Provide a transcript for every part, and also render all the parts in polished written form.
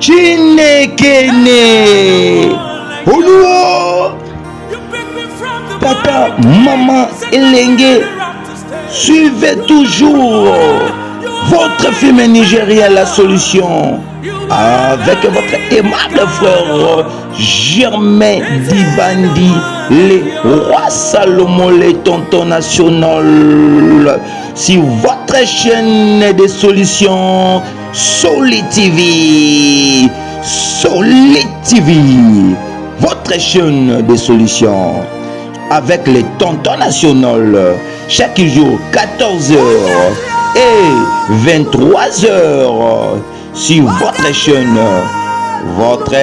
Chinekene. Oluo. Tata, maman, Elenge. Suivez toujours votre film Nigeria La Solution avec votre aimable frère Germain Dibandi, les rois Salomon, les tontons national, sur votre chaîne de solutions Soli TV. Soli TV, votre chaîne de solutions avec les tontons national. Chaque jour, 14h et 23h sur votre chaîne, votre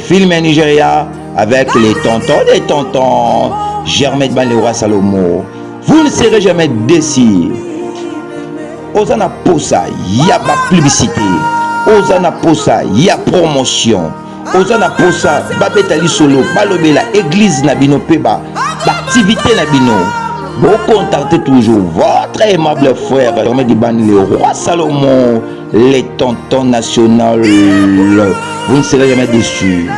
film Nigeria avec les tontons des tontons, Germain Dibandi, le roi Salomon. Vous ne serez jamais déçus. Osana Posa, il y a la publicité. Osana Posa, il y a promotion. Osana Posa, Babetali Solo, Balobela, Église Nabino Peba, l'activité Nabino. Vous contactez toujours votre aimable frère Germain Dibandi, le roi Salomon, les tontons national. Vous ne serez jamais déçus.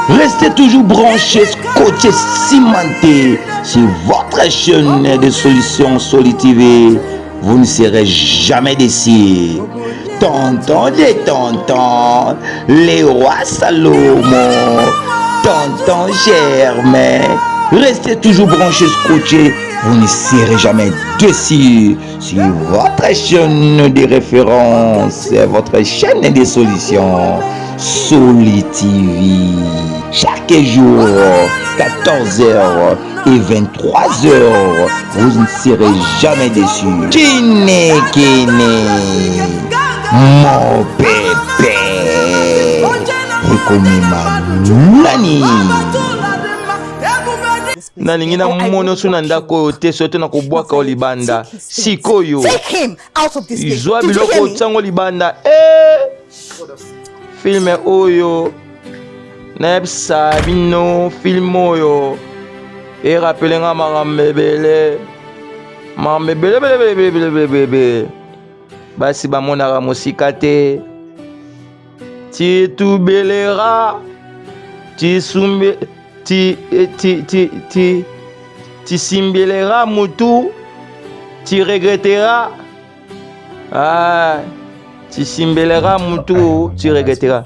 Restez toujours branchés, scotchés, cimentés sur votre chaîne de solutions Soli TV. Vous ne serez jamais déçus. Tonton des tontons, les rois Salomon, tonton Germain. Restez toujours branchés, scotchés. Vous ne serez jamais déçus sur votre chaîne de référence, votre chaîne de solutions, Soli TV. Chaque jour, 14h et 23h, vous ne serez jamais déçus. Chinekene, mon bébé, Nani. Nalingi na mono suna ndako te sote na kubwaka olibanda sikoyo izwa biloko tsango libanda filme oyo nebsa bino film oyo rappelenga mamebele basi bamonaka mosika te titubelera tisumbe ti simbelera mutu, ti regrettera. Ti simbelera mutu, ti regrettera.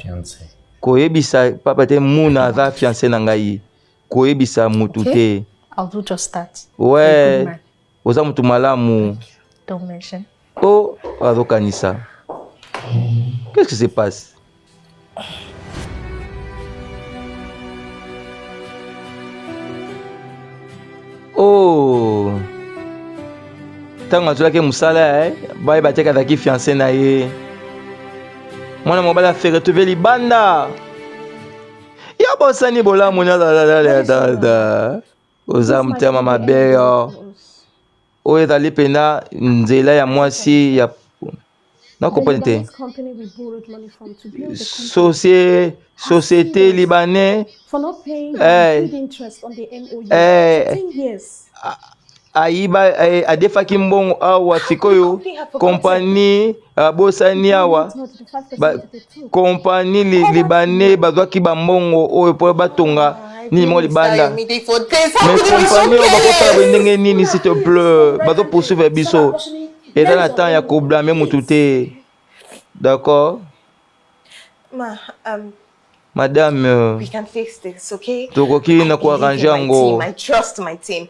Koyebisa papa te muna za fiancé na ngai. Koyebisa mutu te. I'll do just that. Ouais. Oza mutu malamu. Don't mention. Oh, azokanisa. Qu'est-ce qui se passe? Oh, tant que tu as musala, bah il va te faire fiancé na ye. Moi na mobala faire retrouver li banda. Ya bossa ni bola mona da. Oza mtema mabeyo. O ezali pena nzela ya mwasi ya na comprendre. Société libanais for not paying interest on the MOU. 10 years. Aiba adefaki mbongo awa sikoyo compagnie bosani awa compagnie libanais bazwaki bambongo oyo po batonga ni mo libanda mais compagnie oyo bakosala bendenge nini s'il te plaît bazo poursuivre biso eza na temps ya koblame mutu te d'accord Madame, we can fix this, okay? Tokoki na ko arranger ango. I trust my team.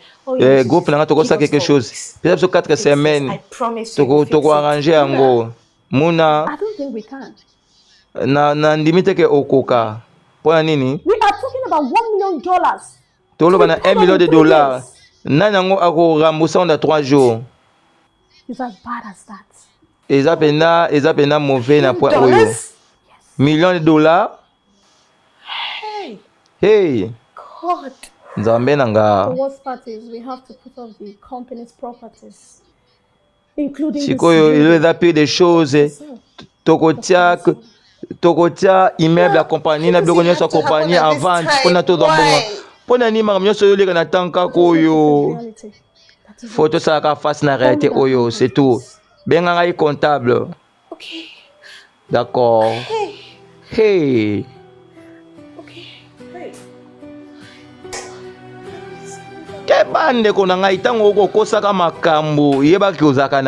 Groupe na toko sa quelque chose. Peut-être sur 4 semaines. I promise you. Toko arranger ango. Muna. I don't think we can. Na ndimite ke okoka. Pona nini? We are talking about $1 million. Tolo bana $1 million. Nani ango ako rembourser dans 3 jours. It's as bad as that. Eza pena mauvais na point oyo. $1 million. Hey. God. Nzambe nanga. The worst part is we have to put off the company's properties, including Sikoyo, il a payé des choses. Tokotia immeuble la compagnie na biloko nyonso compagnie en vente pona to zambonga. Pona ni mara nyonso yo leka na tanka koyo. Photo ça ka face na réalité oyo, c'est tout. Benga ngai comptable. Okay. D'accord. Hey. Hey. Okay, great. Kebande kona ngai tango okokosaka makambo yebaki ozalaka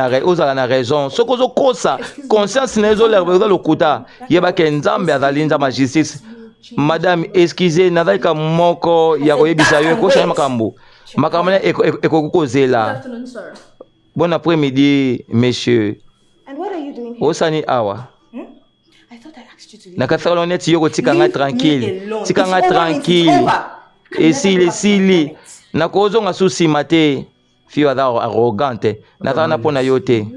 na raison soki ozokosa conscience na ezolerba eza lokuta yebaki nzambe azali nzambe ya justice. Madame, excusez, nazalika moko ya koyebisa yo ekoshange makambo na ekoki kozela. Good afternoon, sir. Bon après-midi, monsieur. And what are you doing here? Osani awa. I thought I asked you to leave. Nakafika honnête yoko tika nga tranquille. Tika nga tranquille. Esili. Nakozonga susi mate. Fio ada arrogante. Natana pona yote.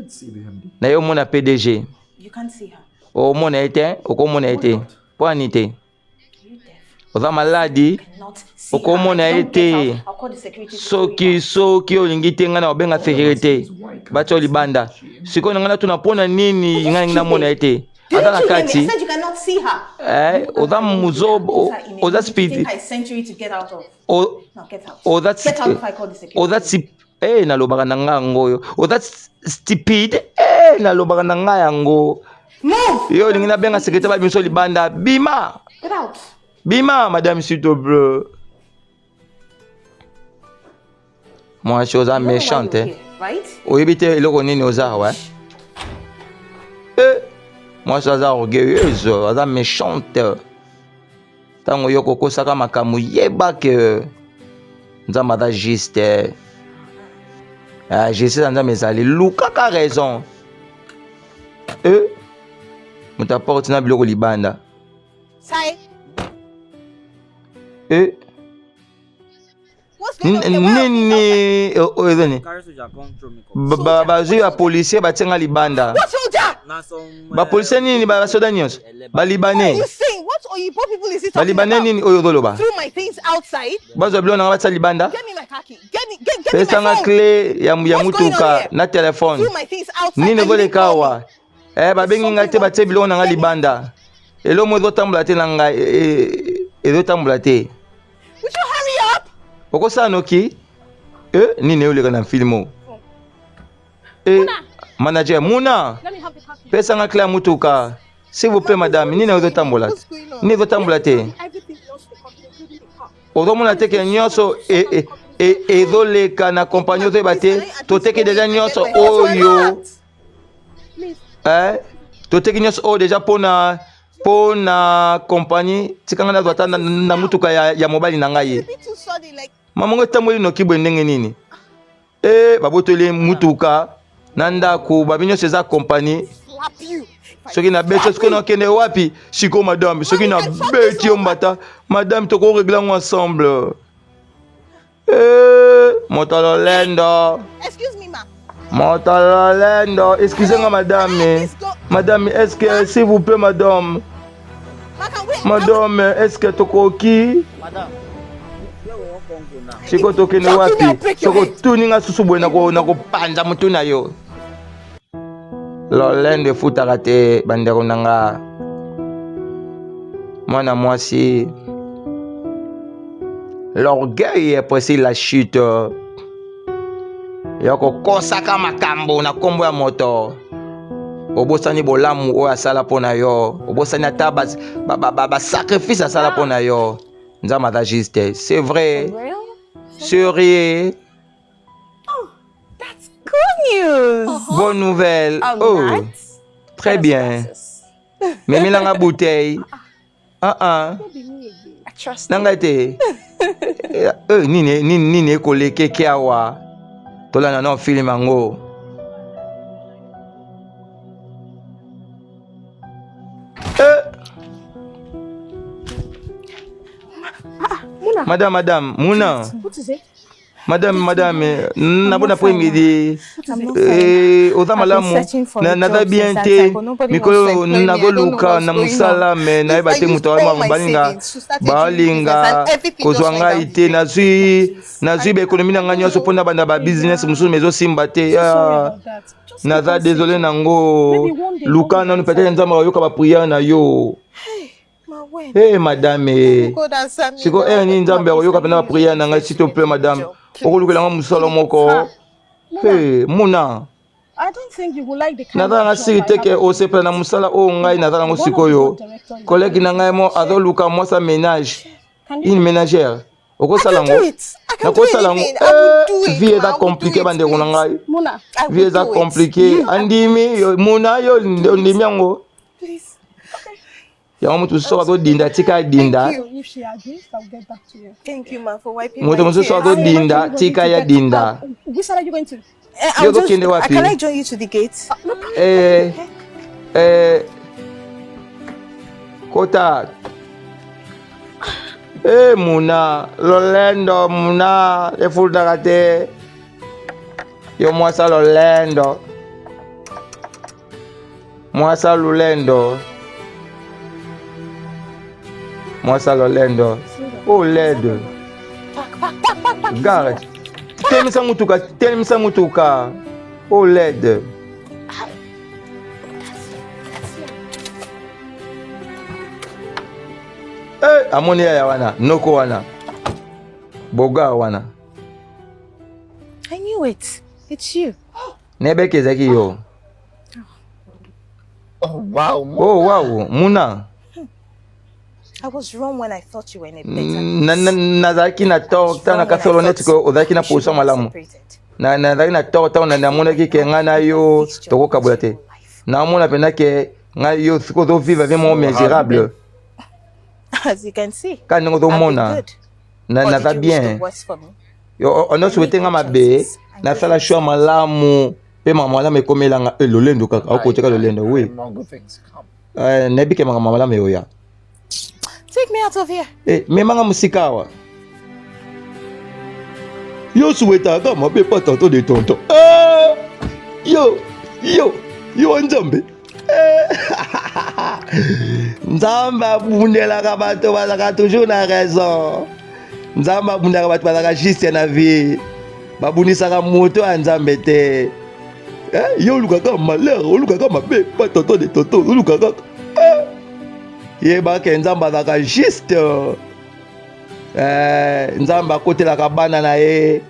Na yo mona PDG. You can't see her. O mona ete, okomona ete. Poanite. Oza maladi. Okomona ete. Soki olingi te nga na obenga sécurité. Bato libanda. Siko nga na tuna pona nini nga na mona ete. Ada kati. I said you cannot see her. Oza muzobo, oza speed. I sent you to get out of. O No, get out. oza Get out if I call the security. oza nalobaka na nga ngoyo. Oza stupid. Nalobaka na nga yango. Move! Yo lingi na benga sécurité ba biso libanda. Bima. Get out. Bima, madame, s'il te plaît. Moi, je suis méchante. Here, right? Oyebite eloko nini oza, ouais. Moi, je suis orgueilleuse, oza méchante. Tango yo kokosaka makambo yeba ke nzambe aza juste. Jésus nzambe ezali lukaka raison. Moto aporti na biloko libanda. Sai. Nini oezani bazwi ya policier batianga libanda. Bapolisier nini basoda nyonso balibane nini oyo ozoloba bazwa biloko nanga batia libanda. Pesanga clé ya mutuka na telefone nini ezoleka awa. Babengi ngai te batie biloko nanga libanda. Elomo ezotambola te na ngai ezotambola te. Okosala noki? Nini oleka na filmo? Manager, Muna. Pesa nga clé ya mutuka. S'il vous plaît, madame, nini ozotambola? Nini ezotambola te? Ozomona te ke nyonso ezoleka na compagnie ozoyeba te. Toteki deja nyonso oyo. Toteki nyonso oyo deja pona compagnie tikanga na zwata na mutuka ya mobali na ngai. Mamango tamboli noki bwe ndenge nini? Babotoli mutuka na ndako babinyo seza compagnie. Soki na beti soki na kende wapi? Siko madame, soki na beti ombata, madame toko régler ensemble. Motalolendo. Excuse me, ma. Motalolendo, excusez-moi madame. Madame, est-ce que s'il vous plaît madame? Madame, est-ce que tokoki? Madame. Siko tokene wapi? Soko tuninga susu bwe na ko panza mutu na yo. Lolende futaka te bandeko nanga. Mwana mwasi. L'orgueil est presque la chute. Yoko kosaka makambo na kombo ya moto. Obosani bolamu oyo asala pona yo. Obosani ata ba sacrifice asala pona yo. Nzambe aza juste. C'est vrai. Sérieux. Oh, that's good news. Bonne nouvelle. Alright. Très bien. Mimi langa bouteille. I trust you. Nanga te. Nini koleke kiawa. Tolana no film ango. Madame, Muna. What is it? Madame, nabona après-midi. Oza malamu. Naza bien te. Mikolo nagoluka na musala me na yeba te muto wa balinga. Balinga kozwa ngai te nazwi ba ekonomi na ngai nyonso mpona banda ba business mususu mezo simba te. Naza désolé nango. Luka nanu peut-être nzamba oyoka ba prière na yo. Madame. Siko ni nzambe oyoka pena ba prière na ngai s'il te plaît madame. Okolukela nga musala moko. Muna. I don't think you will like the kind Nazala of job siri I teke have. o sepla na musala o ngai nazala ngo sikoyo. Collègue na ngai mo azo luka mo sa ménage. Can you Une ménagère. Oko I can salango. do it. I can do Nako salango. anything. I will do it. Vie Ma, za I will do compliqué it, bande ko na please. ngai. Mona, I Vie will za do it. compliqué. Andimi yo muna yo ndimi yango. Please. Ya mutu so azo dinda tika Thank dinda. you. so if she agrees, I'll get back to you. Thank you, ma, for wiping Mutu my musu so tears. azo dinda tika ya dinda. Which side are you going to? Yo go kende wapi? Can I join you to the gate? Kota. Muna, Lolendo, Muna, le full darate. Yo mwasa Lolendo. Mwasa Lolendo. Mwasa Lolendo. Oh, led. Garde. Temisa mutuka. Oh, led. Amoni ya wana, noko wana. Boga wana. I knew it. It's you. Nebeke zaki yo. Oh wow. Oh wow, Muna. I was wrong when I thought you were in a better place. Nazaki na torta na kasolo netiko ozaki na posa malamu. Nazaki na torta na mona ki ke ngana yo toko kabulate. Na mona pena ke ngai yo siko do vivre avec mon misérable. As you can see. Quand nous sommes là, na va bien. Yo on a souhaité nga mabe, na sala choix malamu, pe mama la me komela nga lolendo kaka, au côté ka lolendo, oui. Nebi ke mama la me oya. Take me out of here. Me manga musika wa. Yo souhaita ka mabe pa tonto de tonto. Yo nzambe. Nzamba bundela ka bato bazaka toujours na raison. Nzamba bundela ka bato bazaka juste na vie. Babunisaka moto ya nzambe te. Yo lukaka malheur, olukaka mabe, pas tonton de tonton, olukaka. Yeba ke nzamba bazaka juste. Nzamba akotelaka bana na ye.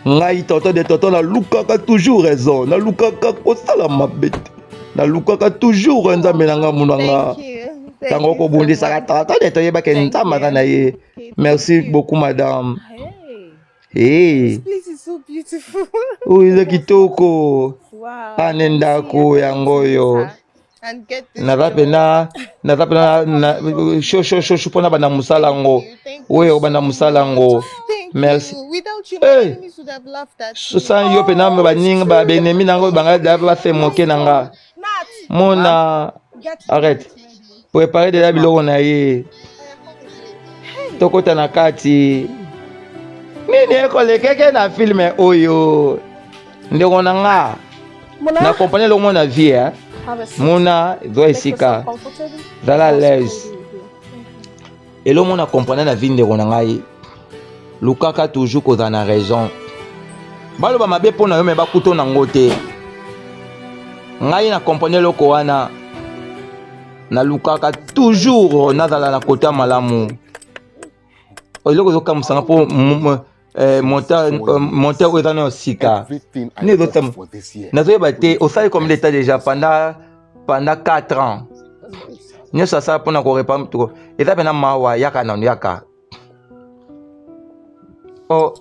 Ngai tonton de tonton na lukaka toujours raison, na lukaka kosala mabe. Na lukaka toujours nzambe nanga munanga. Tango ko bundisaka tata de toyeba ke nzamba na ye. Merci beaucoup madame. Hey. This place is so beautiful. Uiza kitoko. Wow. Anenda ko yangoyo. And get this. Nazapena na sho pona bana musala ngo. Oyo bana musala ngo. Merci. Without you, my enemies would have laughed at you. Susan yo pena me baninga ba benemi nango banga da ba fe moke nanga. Mona. Arrête. Préparez de la biloko na ye. Tokota na kati. Nini ekole keke na filme oyo. Ndeko nanga. Na compagnie lo mona vie. Mona doit esika. Zala l'aise. Et le monde a compris la vie de Ronangai. Lukaka toujours qu'on a raison. Balo ba mabe pona yo me ba kuto na ngote. Ngai na compagnie lo koana. Na lukaka toujours na dala na kota malamu. Oloko zo kam sanga po monteur ou dans sika. Ne dotam. Na zo bate au sai comme l'état déjà pendant 4 ans. Nyo sasa pona ko repam to. Eta bena mawa yaka na yaka. Oh.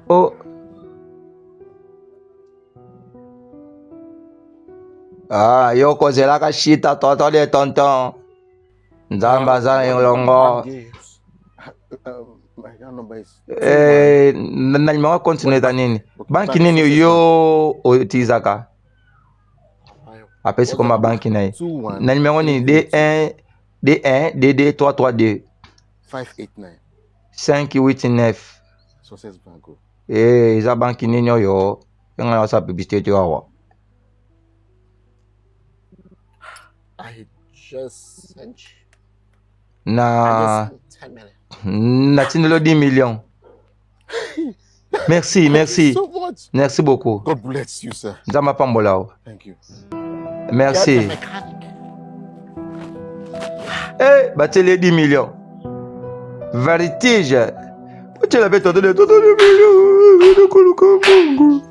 Oh. Ah, yo kozela ka shita toto de tonton. Nzamba za longo. Na nimero continue da nini? Banki nini yo utizaka? Apesi koma banki na ye. Na nimero nini? D1 DD332 589 Success Bank. eza banki nini oyo? Nga wasa publicité tu awa. I just sent you. Na 10 million. na tindelo 10 millions. Merci. So much. Merci beaucoup. God bless you, sir. Nzamba pambola o. Thank you. Merci. Get the mechanic. Batele 10 millions. Vertige. Tu l'avais tendu de tonton de Koluka Bongo.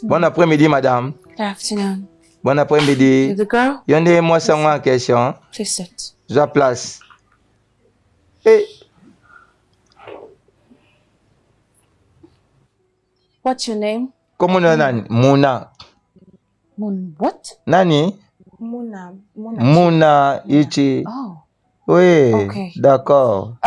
Bon après-midi, madame. Good afternoon. Bon après-midi. You're the girl? Yondé, moi, c'est moi en question. Please sit. Je place. Hey. What's your name? Comment on a Mouna? Moon. What? Nani? Muna. Mouna Ichi. Oh. Oui, Okay. d'accord.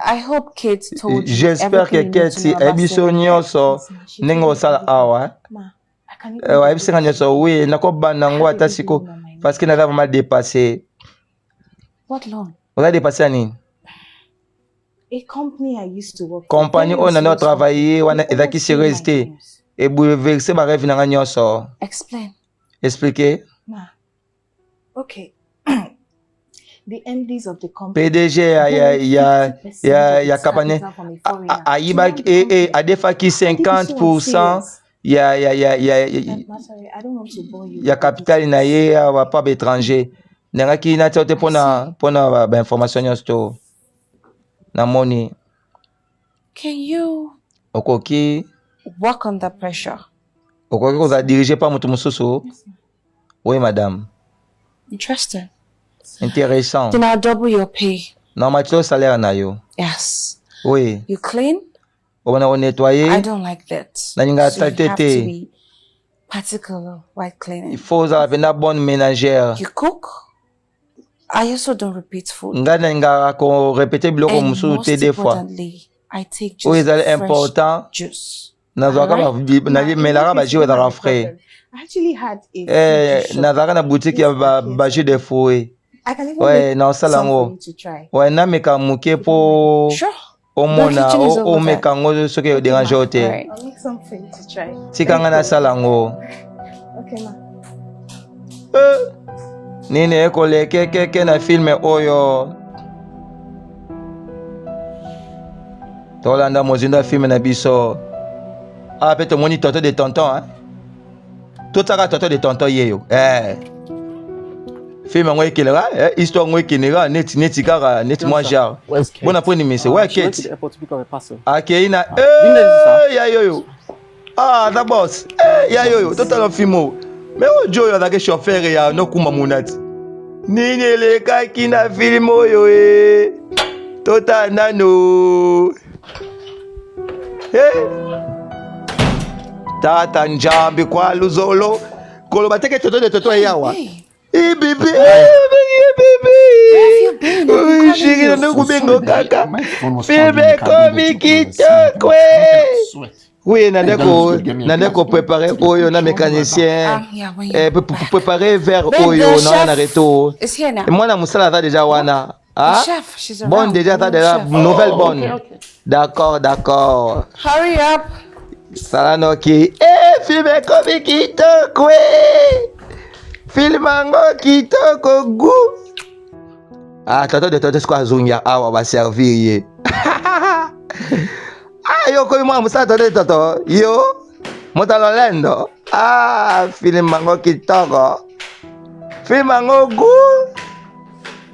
I hope Kate told you J'espère que everything you need Kate to know about ebiso Serena. nyonso ningo sala awa. Ma, I can even Wa ebiso nyonso oui nako nango ata siko parce que naza vraiment dépassé. What loan? On a dépassé nini? a company I used to work Compagnie on a not travaillé wana ezaki sérieusité et bouleverser ma rêve nanga nyonso. Explain. Expliquer. Ma, okay. The MDs of the company. PDG ya compagnie ayiba adefaki 50% ya Sorry, I don't want to bore you. ya capital na ye awa pa étranger nangaki na tiote pona ba information nyonso na moni. Can you okoki work under pressure? okoki koza dirigé par moto mosusu. Oui madame. Interesting. Intéressant. Then I'll double your pay. Normalement salaire na yo. Yes. Oui. You clean? On a nettoyé. I don't like that. Na ninga So you have to saleté. be particular while cleaning. Il faut avoir une bonne ménagère. You cook? I also don't repeat food. Nga ninga ko répéter biloko And musu most te des fois. importantly, I take Oui, just c'est fresh important. juice. Nazaka na melara ba jiwe dara frais. I actually had a nazaka na boutique ya ba jus de fruits. I can even Ouais, make na some sala for ngo. you to try. Ouais, na meka muke po Sure. omona The kitchen is over o there. meka ngo soki o dérange All te. right. I'll make some for you to try. Tikanga na sala ngo. Okay, ma. Nini ekole ke na filme oyo. Tolanda mozinda filme na biso. Ah, pe tomoni toto de tonton, hein. Totaka toto de tonton yeyo. Film ngo ekelera, histoire ngo ekenera, net kaka, net moi genre. Bon après ni monsieur, ouais Kate. Okay ina ya yoyo. Ah, da boss. Ya yoyo, totala film. Mais ojo yo azake chauffeur ya no kuma munati. Nini elekaki na film oyo Tota nano. Tata njambi kwa luzolo. Kolo bateke toto de toto yawa. Hey, Bébé, been? oui, chérie, on a coupé nos caca. Bébé, comme qui te quoi? Oui, Nadeko préparer Oyo, na mécanicien. Yeah, when you back. Préparer vers Ben, Oyo, the non, chef na retour. is here now. Et moi, na musala déjà wana. The Ah, chef, she's around. bonne déjà, The t'as déjà chef. nouvelle bonne. D'accord. Hurry up. Salanoki. Filme comme qui te quoi? Filmango kitoko gu. Ah, toto de toto skwa zunya awa ba servir ye. Ah, yo ko mo musa toto de toto. Yo. Motalo lendo. Ah, filmango kitoko. Filmango gu.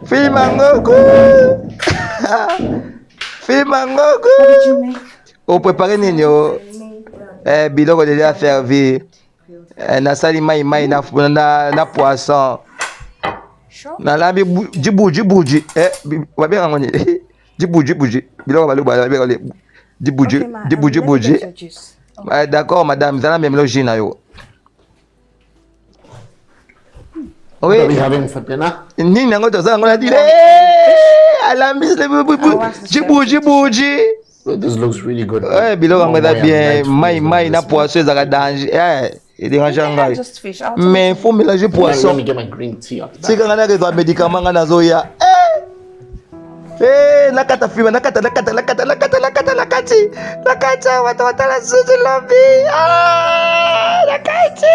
Filmango gu. Filmango gu. What did you make? O préparer nini yo? Biloko déjà servi. Nasali mai na poisson. Sure. Na lambi jibuji. Wabe ngoni. Jibuji. Biloko baluba babe jibuji. D'accord madame, zana même logi na yo. Oui. What are we having for dinner? Nini nango to zana ngona dire. Alambi jibuji. This looks really good. Biloko ngada bien. Mai na poisson ezaka danger. Il dérange ngai. Just fish. Mais faut mélanger Let poisson. me get my green tea after Si that. kana na kwa médicament ngana zoya. Nakata film nakata wata la suzu lobby. Nakati.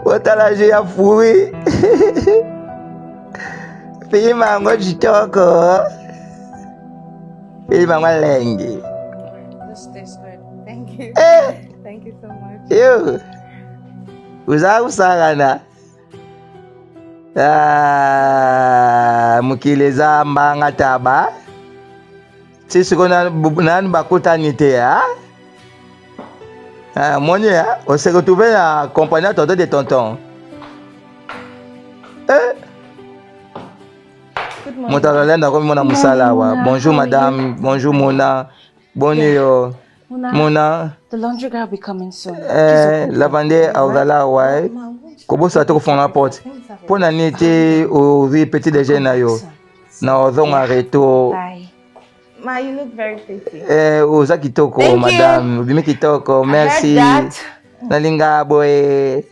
Wata la je ya fui. Pima ngo jitoko. Pima ngo lengi. This tastes good. Thank you. Eh, Thank you so much. yo. Uza usagana. Mukile za mbanga taba. Sisi kona nan bakutani te ha. Moni ha, on s'est retrouvé à compagnie tonton de tonton. Montalolenda comme mona musala wa. Bonjour madame, bonjour Mona. Bonjour. Mona. The laundry guy will be coming soon. Lavande aurala wa. Kobo sa to fond la porte. Pour n'année au petit déjeuner yo. Na ozonga reto. Bye. Ma, you look very pretty. Oza kitoko madame, bimi kitoko. Merci. Nalinga boy.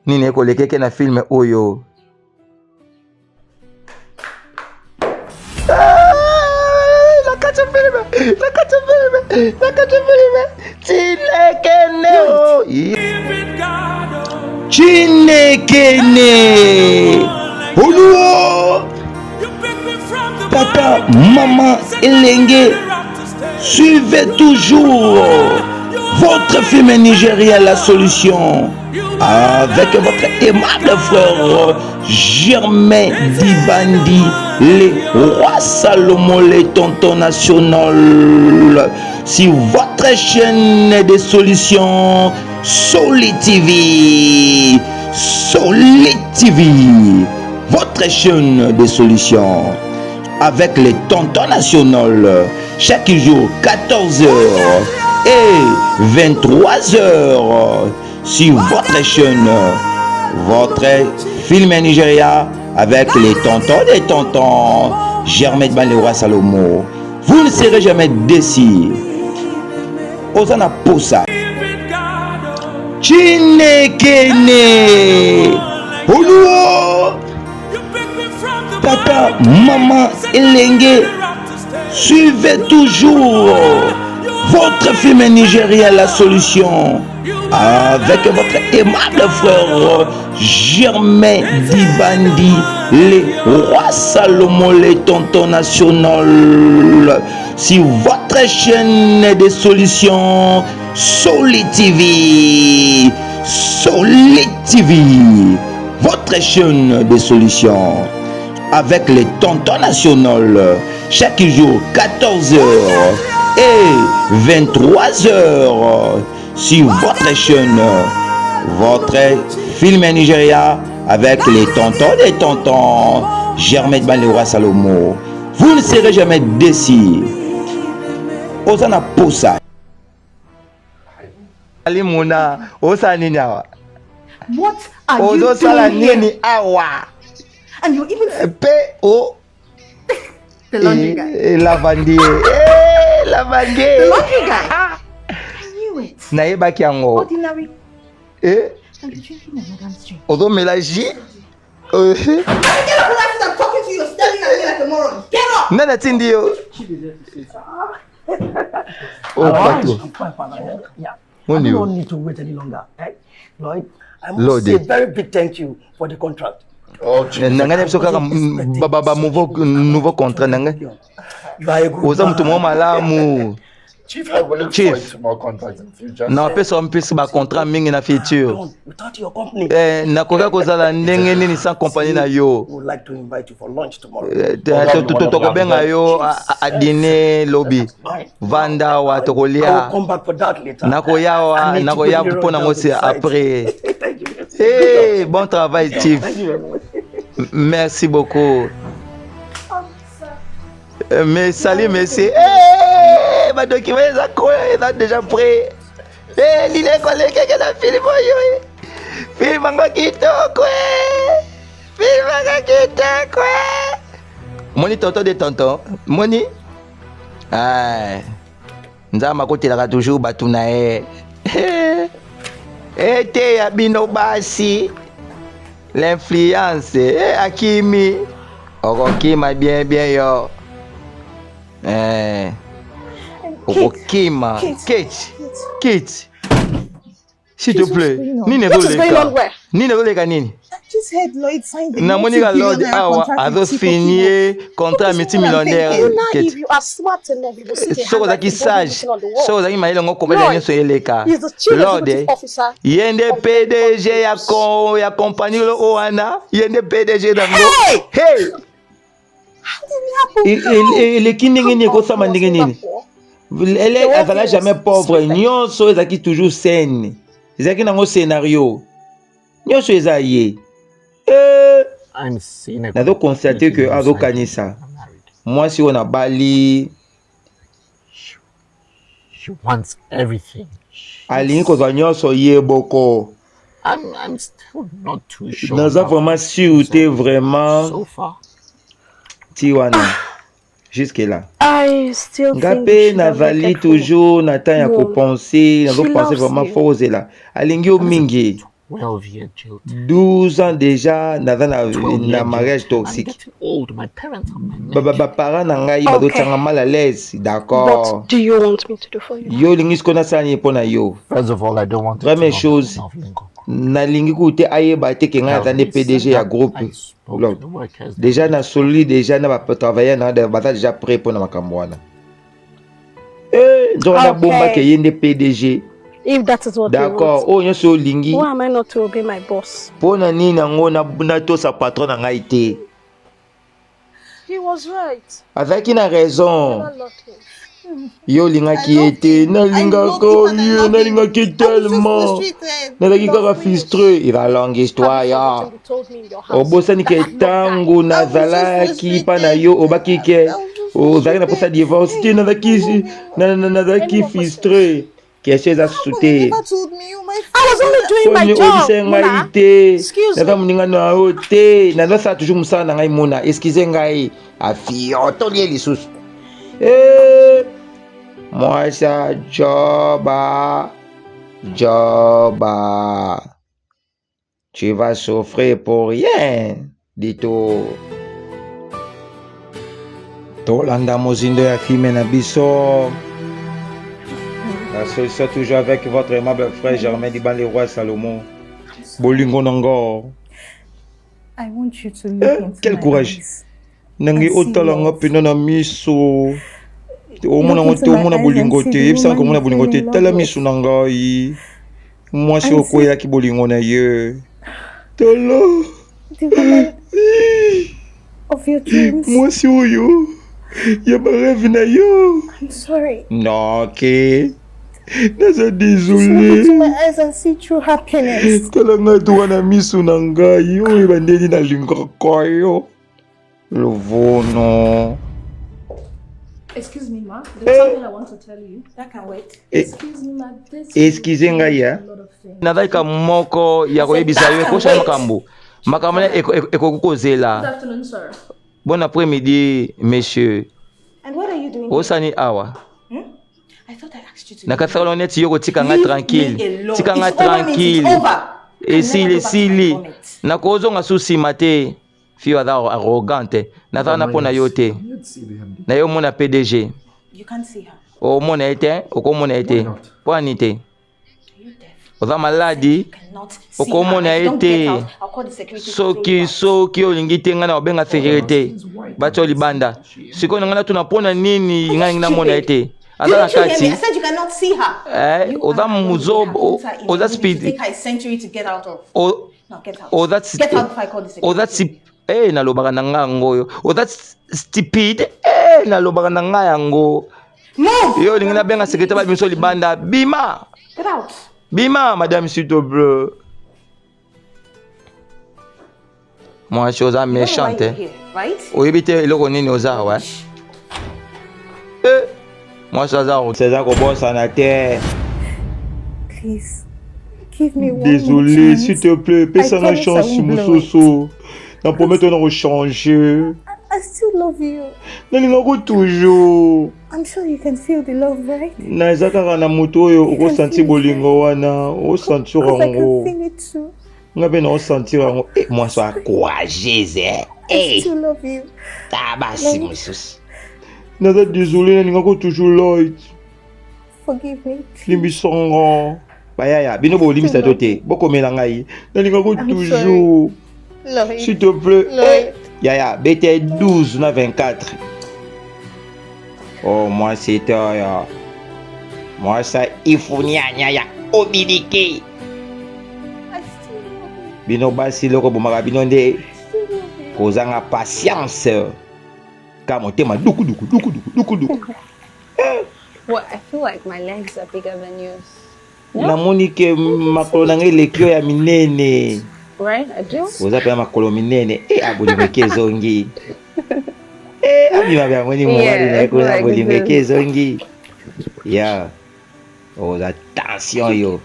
Nini kolekeke na film oyo. Chinekene Oluo Papa, maman, elenge, suivez toujours votre film Nigeria La Solution avec votre aimable frère Germain Dibandi, les rois Salomon, les tontons national, sur votre chaîne de solutions Solid TV. Solid TV, votre chaîne de solutions avec les tontons national chaque jour 14h et 23h sur votre chaîne, votre film Nigeria avec les tontons des tontons Germain Dibandi, le roi Salomon. Vous ne serez jamais déçus. Osana Poussa Chinekene Oluo Papa, maman, elenge, suivez toujours votre film Nigeria La Solution avec votre aimable frère Germain Dibandi, les rois Salomon, les tontons national, sur votre chaîne de solutions Solid TV. Solid TV, votre chaîne de solutions avec les tontons national chaque jour 14h et 23h sur votre chaîne, votre film Nigeria avec les tontons des tontons Germain Dibandi, le roi Salomon. Vous ne serez jamais déçus. Osana Poussa Ali Mona Osani Nyawa. What are you Ozo sala doing here? nini awa. And you even P.O. the laundry guy. Lavande. Lavande. The laundry guy. I knew it. Nayebaki yango. Ordinary. And you're drinking my madam's drink. Ozo mélange. Get up, relax, I'm talking to you. You're staring at me like a moron. Get up! Nana tindi yo. Oh, Pato. I'm fine, Father. Yeah. When I you- don't need to wait any longer. Lloyd, I must Lord. say a very big thank you for the contract. Oh, Chief. Nanga ne soka nouveau contrat nanga. You are a good Oza man. mtu mo malamu. Chief, I will look Chief. forward to more contacts in the future. Na pesa mpesi ba contrat mingi na future. Don't. Without your company, Nakoka kozala ndenge nini sans compagnie na yo. we would like to invite you for lunch tomorrow. Tokobenga yo a dîner lobby. Vanda wa I will tokolia. come back for that later. Nakoya I need to nakoya quickly mpona run ngo down c'est to the site. après. Thank you. Hey, bon travail Chief. Thank you very much. Merci beaucoup. Mais salut monsieur. Hey, ma document est déjà prêt. Hey, l'île collègue qui a film yo. Film nga kitoko. Film nga kitoko. Moni tonton de tonton. Moni. Ah. Nzama kotelaka toujours batu na ye. Ete ya bino basi. L'influence. Akimi. Okokima bien yo. Okokima. Kate. S'il te plaît. Nini What is going on roleka. where? Nini roleka nini? just heard Lloyd signed the Na monika Lord multi-billionaire awa contract with azo Chico signé contrat multimillionnaire. You naive, you are smart enough. You will see the Soko zaki handwriting boldly sage. written on the wall. Soko zaki maile ngo kompanya Lord, nyeso eleka. He is the chief Lord executive officer. yende PDG ya compagnie lo oana. Yende PDG dango. Hey! Hey! Il est qui n'est pas ça mandingini. Elle est jamais pauvre. Nyonso ezaki toujours saine. Ezaki nango scénario. Nyonso ezaye. I'm seeing it. Nazo constater que ado kanisa. Moi si on a Bali, She wants everything. alingi kozwa nyonso ye boko. I'm still not too sure. Naza vraiment sûr te vraiment So far. Tiwana. Jusque là. I still think Ngape we should have nazali waited for toujours na temps ya No. kopenser, nazo She penser loves vraiment you. faux là. Alingi o mingi. 12-year jilt. 12 ans déjà naza na 12-year mariage jilt. I'm toxique. getting old. My parents are my neck. Ba parents na ngai Okay. bazotanga mal à l'aise, d'accord. What do you want me to do for you? Yo lingi sikona sani pona yo. First of all, I don't want to Première turn off chose, Love Lingo. nalingi kute ayeba te ke ngai naza nde PDG ya groupe. I spoke Lord. to the workers. Déjà na solide déjà na ba travailler na baza déjà prêt pona makambo wana. Nzoko na bomba ke yende PDG. If that is what you D'accord. want, Oh nyonso lingi. why am I not to obey my boss? Pona nini nango na to sa patron na ngai te. He was right. Azaki na raison. I love him. Yo lingaki ete nalingako ye nalingaki tellement nazalaki kaka frustré eza longue histoire ya Everything you told me in your house. obosani ke ntango nazalaki mpa na yo obaki ke ozalaki na posa divorce te nazalaki frustré question eza susu te Never told me you my I was only doing my job. oyebisa ngai Mona. te Excuse naza me. moninga na yo te nazosala toujours mosala na ngai mona excuse ngai afio tolie lisusu moi ça joba tu vas souffrir pour rien dito tolanda mozindo ya filme na biso la solution toujours avec votre aimable frère Germain Liban le roi Salomon bolingo nango I want you to look into quel my courage eyes. nangi I see otalanga love. pena na miso omona Look into te my omona eyes bolingo and see te the yebisanga woman komona you bolingo fell te in love tala with. miso na ngai mwasi I see- okweyaki bolingo na ye tala The woman of your dreams. mwasi oyo ya bareve na yo I'm sorry. noke naza Just look désolé into my eyes and see true happiness. tala ngai toka na miso na ngai oyeba ndeni nalingaka yo lovono Excuse me, ma. There's something I want to tell you. That can wait. Excuse me, ma. This excuse ngai ya a lot of things. nazalika moko ya koyebisa yo ekosala makambo makambo na ekoki kozela. Good afternoon, sir. Bon après-midi messieurs And what are you doing? osani awa I thought I asked you to. nakasaka lo neti yo kotika ngai tranquille tika ngai It's over, means it's tranquille over. esili I'll never go back to my esili vomit. nakozonga su nsima te fio aza arrogante nazala na mpo na yo te na yo omona PDG You can't see her. omona ye te okomona ye te mpo ani te Are you deaf? oza maladi You cannot see okomona her. If ye you don't get te out, I'll call the security to throw you soki out. soki olingi te ngai na obenga sécurité batya libanda sikoyo na ngai natuna mpona nini ngai namona ye te aza na Didn't you hear me? kati I said you cannot see her. You oza are muzobo going to her oza in a room you speed think I sent you to get out of. o- No, get out. oza Get out before I call the security. oza nalobaka na ngai yango oyo oza stupide nalobaka na ngai yango Move! yo olingi nabenga sekretare babimiso libanda bima Get out. bima madame s'il te plaît mwasi oza You don't know why méchante you're here, right? oyebi te eloko nini oza awa mwasi aza seza kobosana te Please, give me one désolé more s'il chance. te plaît pesanga promise I chance won't blow mosusu na promettre na kochanger I still love you. nalingako toujours I'm sure you can feel the love, right? naza kaka na moto oyo okosentir bolingo wana osentir Because I yango can feel it too. nga mpe na osentir yango mwasi akourageze I still love you. tabasi mosusu naza désolé nalingako toujours Lloyd Forgive me. limbisanga bayaya bino bolimbisa to te bokomela ngai nalingako I'm toujours Lloyd. S'il te plaît. Lloyd. Yaya, BT 12, on a 24. Oh, moi, c'est toi. Moi, ça, il faut nya, obidike. I still love you. Bino basi loko bomaka bino nde kozanga patience. Kamotema duku. What? I feel like my legs are bigger than yours. Namoni ke makolo nanga elekio ya minene. Right? I do. Oza pe makolo minene. Abonimeke zongi. Abima bya ngoni mo Yeah, wali na I feel ko like abonimeke this. zongi. Yeah. Oza tension yo.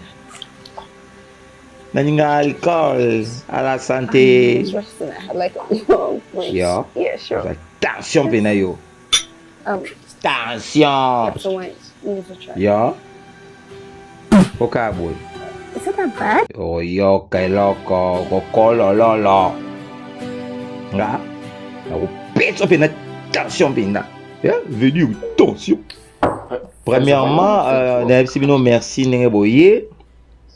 Naninga alcool à la I santé. was resting. I had like a long break. Yeah. Yeah, sure. Oza tension pena yo. Tension. So wait, you need to try. Yeah. Okaboy. Is it that bad? Oh, yo, que loco, cocolo, lolo. Nga, ako peso pina, tension pina. Yeah, venu, tension. Premièrement, merci nenge boye.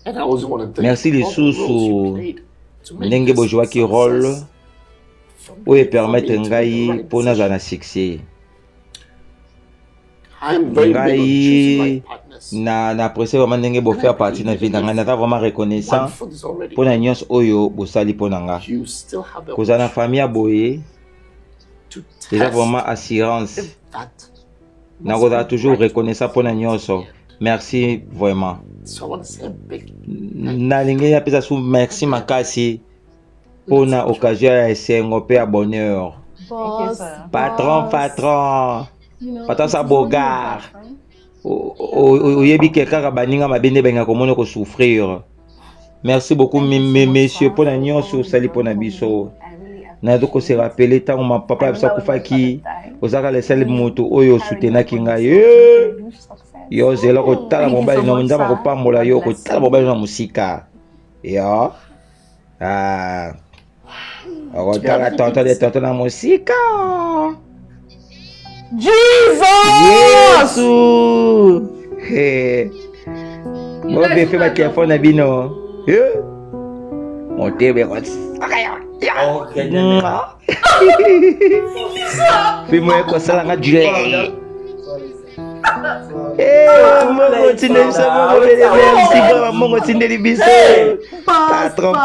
And I also want to thank Merci les all the roles you sous played to make nenge this bojoa qui success rôle. from Oye being permettre from me to the ngai right pona decision. za na succès. I am very big on choosing Ngai right partners. na apprécier vraiment ndenge bo faire partie na vie na ngai, naza vraiment reconnaissant One for this already. pona nyonso oyo bosali pona nga. You still have the Kozala na option famille ya boye, to eza test vraiment assurance. if that Nakozala was toujours right reconnaissant pona nyonso. Merci vraiment. So I want to say a big Nalingi napesa su merci makasi pona occasion ya esengo pe ya bonheur. Boss. Patron. You know, Patron it sa is only your bogar. boyfriend. Oyebi ke kaka baninga mabende benga komona ko souffrir. Merci beaucoup messieurs pona nyonso osali pona biso. Nazo ko se rappeler tango ma papa ya biso akufaki ozaka lesali moto oyo soutenaki ngai. Yo zela kotala mobali na nzamba kopambola yo kotala mobali na musika. Yo. Okotala tonto na musika. Yesu. Mo be fe ba telefone na bino. Motebe ko. Fimo ko sala nga jule. Mongo tindeli biso, mongo bele merci vraiment, mongo tindeli biso. Patron.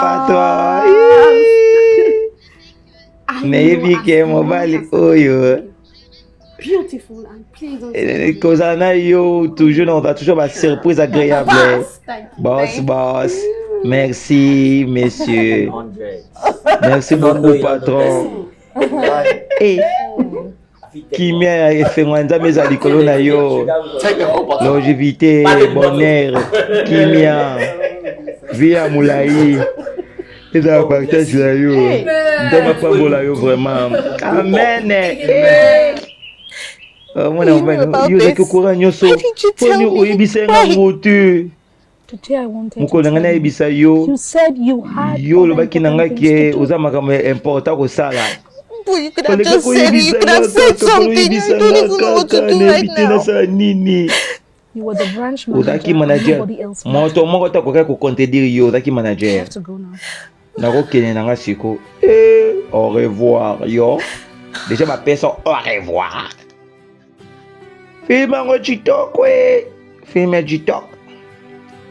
Nayebi ke mobali oyo. Beautiful and please don't Kozala na yo toujours, on va toujours ba surprise agréable. Thank you. Boss. Merci messieurs. Merci beaucoup patron. Kimia ya efengwa nzambe za likolo na yo. take the whole bottle. Longévité, bonheur, kimia, vie ya mulai. Eza partage na yo. Nzambe apambola yo vraiment. Amen. Mwana mobali, yo zaki okora nyonso. Poni oyebisa nga ngote. Today I wanted Mokolo to nanga tell you. nayebisa yo. You said you had Yo other lobaki na important ngai things ke to do. oza makambo ya important kosala. But you could have just said it. You could have said something. I don't even know what to do right now. Nasala nini? You were the branch Ozaki manager and manager. nobody else mattered. Moto moko takoka kocontredire yo ozaki I manager. have to go now. Nakokende nanga siko. Au revoir yo. Déjà ma personne au revoir. Film yango chitoko Film ya chitok.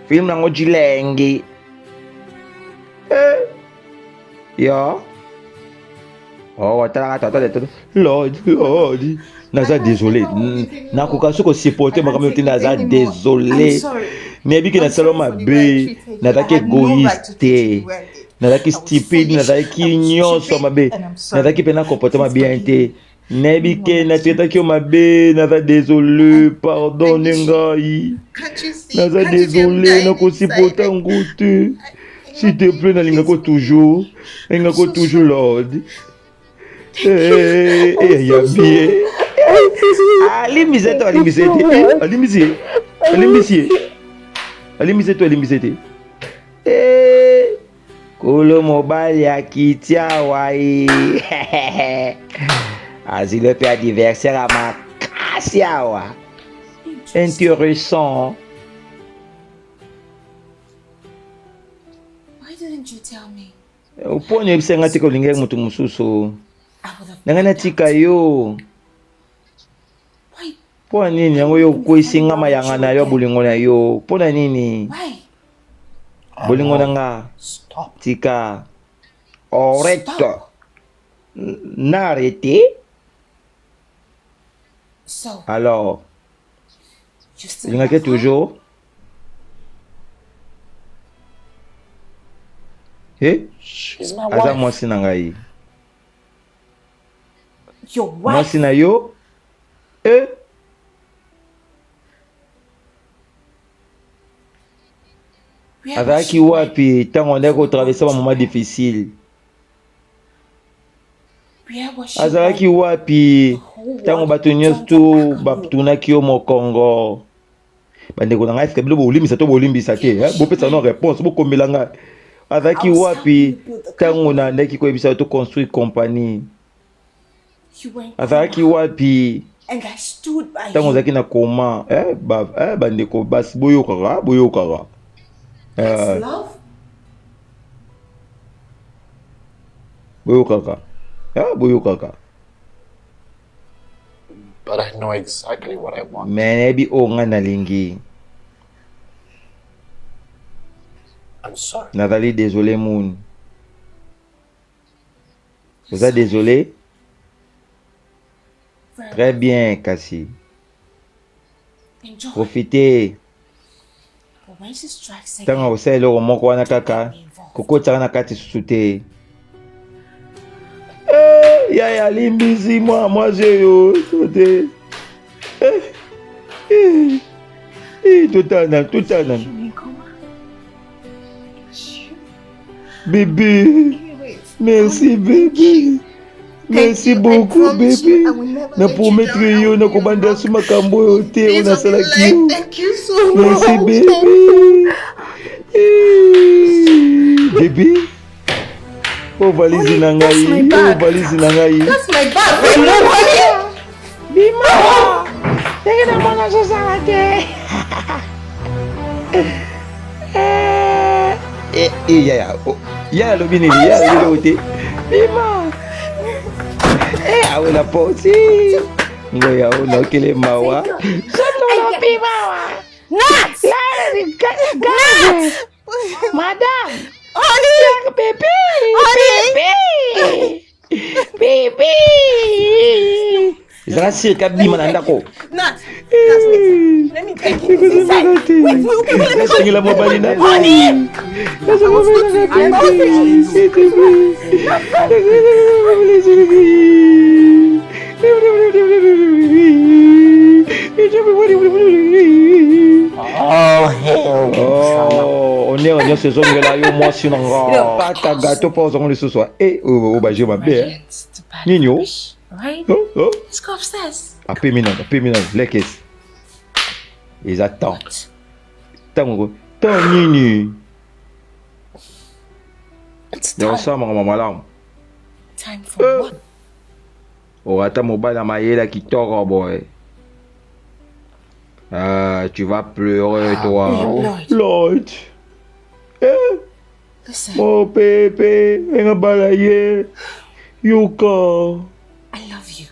Film yango chilengi. Yo. Oh, Lord. Naza désolé. Nakoka soko supporter makambo te naza désolé. Nebiki na saloma be. Nataki égoïste. Nazaki stupide, nazaki nyonso mabe. Nazaki pena comportement bien te. Nebiki na tretaki mabe, naza désolé, pardonne ngai. Naza désolé, nako supporter ngote. S'il te plaît, nalingako toujours. Nalingako toujours Lord. Ya bien. Alimisete. Kolo mobali akitia wai. Azile pe anniversaire à makasi awa. Intéressant. Why didn't you tell me? Upone ebisenga tika ulinge mutu mususu. I would have. Nanga natika yo. Why? Pona nini yango yo kuisinga mayanga na yo bulingo na yo. Pona nini? Why? Bulingo nanga Stop. tika. Arrête. Stop. N'arrêtez. So, Alors, you still ulinga love ke her? toujours. Eh? She's my Aza wife. mwasi na ngai. Your wife? Mwasi na yo? Eh? Where was Azalaki she? wapi tango ndeko traverser ba moment difficile. Where was she? Azalaki wapi tango bato nyonso batunaki yo mokongo. Bandeko na ngai fike bilo bolimbisa to bolimbisa te, bopesa no réponse bokombela ngai. Azalaki wapi tango na ndeki koyebisa to construire compagnie. You went Azalaki wapi and I stood by tango you. zaki na koma bandeko basi boyokaka. That's love? Boyokaka. But I know exactly what I want. Menebi o nga nalingi. I'm sorry. Nathalie, désolé Moon. Vous êtes désolé? Very Très bien, Cassie. enjoy. Profitez. But when she strikes again, Tanga osele o moko wana kaka. get me involved. Koko tsaka na kati susu te. Ya limbisi moi je yo. Tote. Totana. You mean coma? Bébé. Merci bébé. Merci beaucoup bébé. Na promettre yo na kobanda su makambo yo te na salaki yo. Thank you so Merci much. bébé. Bébé. Oh valise na ngai. my Oh bag. valise na ngai. That's my bag. Right? Bima. Ndenge na mwana sosala te. Yaya lobi nini? Yaya lobi te. Bima. Awe la poti. Ngoya una okele mawa. Soto la bima wa. Nat! Gaze. Madame. Honey! Bébé. Honey! Bébé. Ezala sirika bima na ndako. Nat! Wait. Let me take you inside. Wait, Nasengela mobali na Honey! Oh, hell. On est saison là yo mwasi na nga. Pata gato pa ozongo lisusu. O ba je mabe. Nini yo? Right? Oh. Let's go upstairs. Apemina, lekes. Exact. Tango. Tan nini? It's Ya time. osama ngama malamu. Time for what? Orata mobile na mayela kitoko boy. Tu vas pleurer toi. Lloyd. Lloyd. Listen, Mon bébé, nga balaye. Yuka. I love you.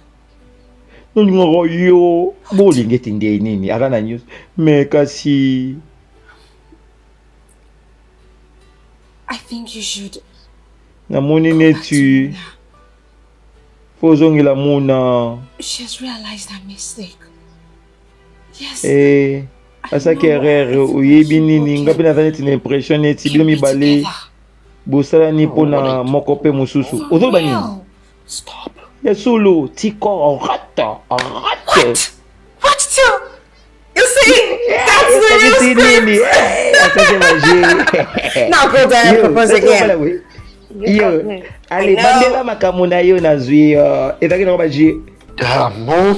Nongo yo. Bolinge tinde nini? Akana news. Me kasi. I think you should. Namoni netu. Fozongela muna. She has realized her mistake. Yes. Asaki erreur oyebi nini ngapi nazali tina impression neti bino mibale bosala ni mpona moko pe mosusu ozoloba nini Stop. ya solo tiko arrête What too? You see? That's the Esi real nini asase magie Now go there and propose again. yo ale bandela makambo na yo nazwi yo ezalaki nango bagie Moon,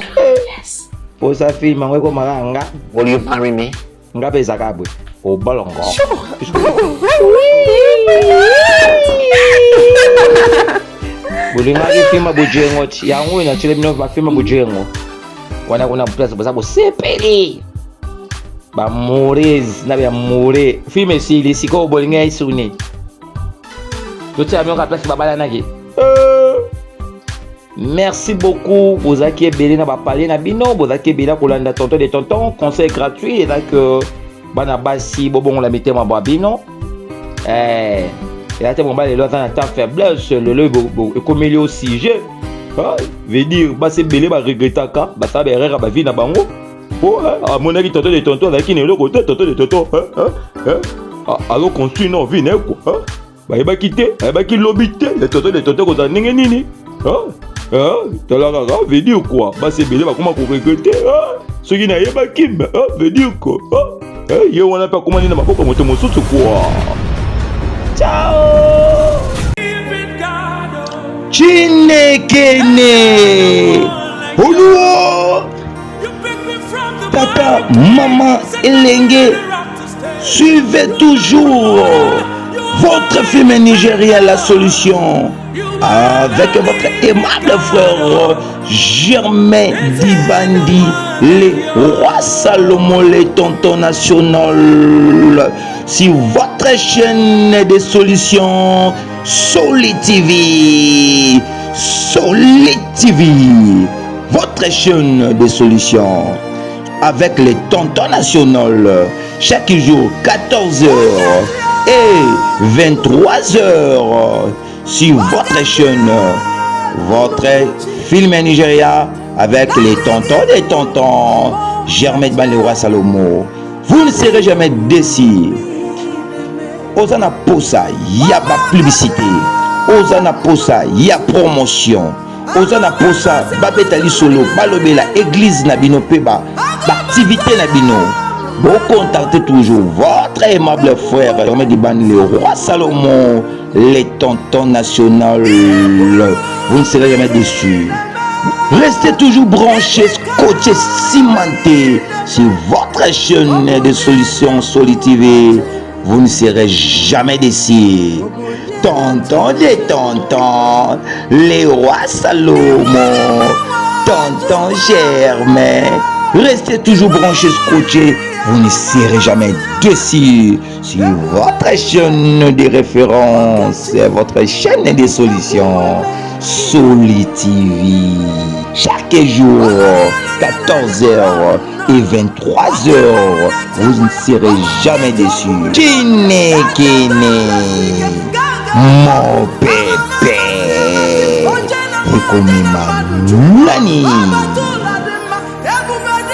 Yes. posa film yango ekomaka nga will you marry me? nga mpe ezaka bwe obalongo bolingaki filma bojengo ti yango oyo natile bino bafilma bojengo wana kuna place boza bosepeli bamorese na bamore filme esili sikoyo bolinga esuni totia yango na place babalanaki. Merci beaucoup bozaki ebele na bapale na bino, bozaki ebele kolanda tonton de tonton, conseil gratuit et que bana basi bobongola mitema ba bino. Et à ce moment là, les gens ont faiblesse, le comme au sujet. Veut dire, c'est belé, regretter ça, ça va erreur à vie na bango. Oh, à mon avis, tonton de tonton, avec qui n'est le côté, tonton de tonton. Alors construit non vie, quoi. Bah, il va quitter, il va quitter l'obité, les tonton de tonton, qu'on a nini. Veut dire quoi? Bah, c'est belé, comment pour regretter? Ce qui n'a pas qui, veut dire quoi? Il y a un peu comment il n'a pas comment te montrer quoi. Ciao! Chinekene! Oluo! Papa, maman, Elenge, suivez toujours votre film nigérien La Solution avec votre aimable frère Germain Dibandi, les rois Salomon, les tontons national, sur votre chaîne de solutions Soli TV. Soli TV, votre chaîne de solutions avec les tontons national chaque jour 14h et 23h sur votre chaîne, votre film Nigeria avec les tontons des tontons Germain Dibandi, le roi Salomon. Vous ne serez jamais déçus. Osana Posa, il y a pas publicité. Osana Posa, il y a promotion. Osana Posa, babetali solo, balobela église nabino peba, activité nabino. Vous contactez toujours votre aimable frère Germain Dibandi, le roi Salomon, les tontons national. Vous ne serez jamais déçus. Restez toujours branchés, scotchés, cimentés sur votre chaîne de solutions Soli TV. Vous ne serez jamais déçus. Tonton des tontons, les rois Salomon, tonton Germain. Restez toujours branchés, scotchés. Vous ne serez jamais déçus sur votre chaîne de référence, votre chaîne de solutions Soli TV. Chaque jour, 14h et 23h, vous ne serez jamais déçus. Chinekene, mon bébé, et comme Nani.